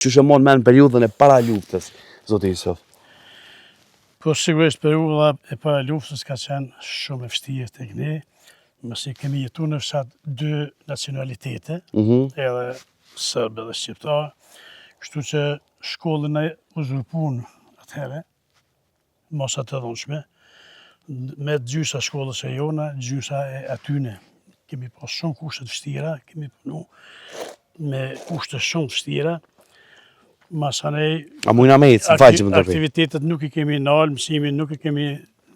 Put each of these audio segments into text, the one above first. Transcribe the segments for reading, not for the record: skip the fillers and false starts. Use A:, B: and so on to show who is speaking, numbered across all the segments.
A: Që shemon men periudhën e para luftës, zoti Jusuf?
B: Po sigurisht periudha e para luftës ka qenë shumë e vështirë tek ne, mëse kemi jetu në fshat dy nacionalitete, edhe Serbë dhe Shqiptar, kështu që shkollën e uzurpun atëhere, mos atë dhunshme, me gjysa shkollës e jona, gjysa e atyne. Kemi pas shumë kushte të vështira, kemi punu me kushte shumë të vështira, masanej
A: A mujna me ecë, faqë më të
B: aktivitetet nuk i kemi nalë, mësimin nuk i kemi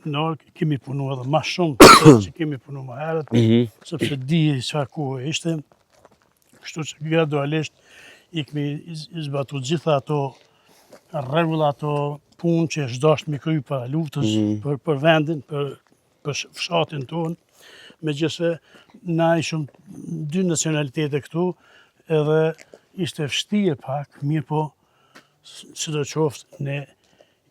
B: nalë, kemi punu edhe ma shumë që kemi punu ma herët, sepse di çfarë kohë ishte, kështu që gradualisht i kemi zbatu gjitha ato rregulla, ato punë që është dashur me kry para luftës, për vendin, për fshatin tonë, megjithëse na ishim dy nacionalitete këtu, edhe ishte vështirë pak, mirë po, sidoqoftë ne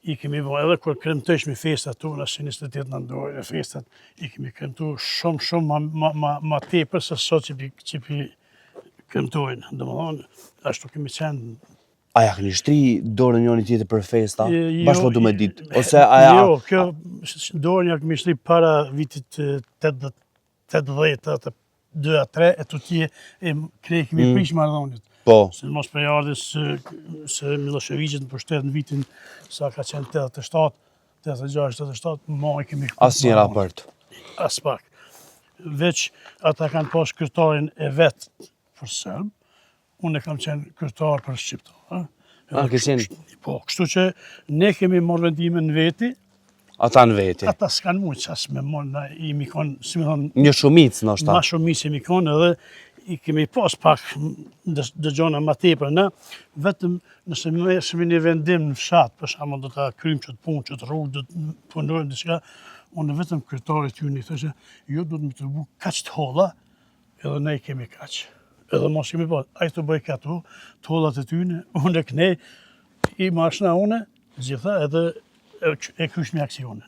B: i kemi bërë, edhe kur kremtojshmi festat tona, që 28 nëntor e festat, i kemi kremtu shumë ma tepër se sot që pi kremtojnë. Domethënë, ashtu kemi qenë.
A: A ja keni shtri dorën njëri tjetër për festa? Bashkë du me ditë? Ose aja...
B: Jo, kjo dorën ja kemi shtri para vitit 80, 2-3, e të tje e krej kemi prish marrëdhëniet.
A: Po.
B: Se mos për ardhës se Miloševiqit në pushtet në vitin sa ka qenë 87, 86, 87, ma i kemi...
A: Asë një raport.
B: As pak. Veç ata kanë pas kërtarin e vetë për Serb, unë e kam qenë kërtar për Shqiptar. Po, kështu që ne kemi marrë vendimin në veti.
A: Ata në veti.
B: Ata s'kanë mujtë qas me marrë, i mi konë, si me thonë...
A: Një shumicë në shta.
B: Ma shumicë i mi konë edhe i kemi pas pak dëgjona ma tepër në, vetëm nëse me shmi një vendim në fshat, për shama do të krymë që të punë, që të rrugë, do të punojnë, diçka, unë vetëm kryetarit ju një thëshe, jo do të më të bu kaq të holla, edhe ne i kemi kaq. Edhe mos kemi pas, a i të bëj këtu, të hollat e tyne, unë e kënej, i marshna une, gjitha edhe e kryshmi aksionin.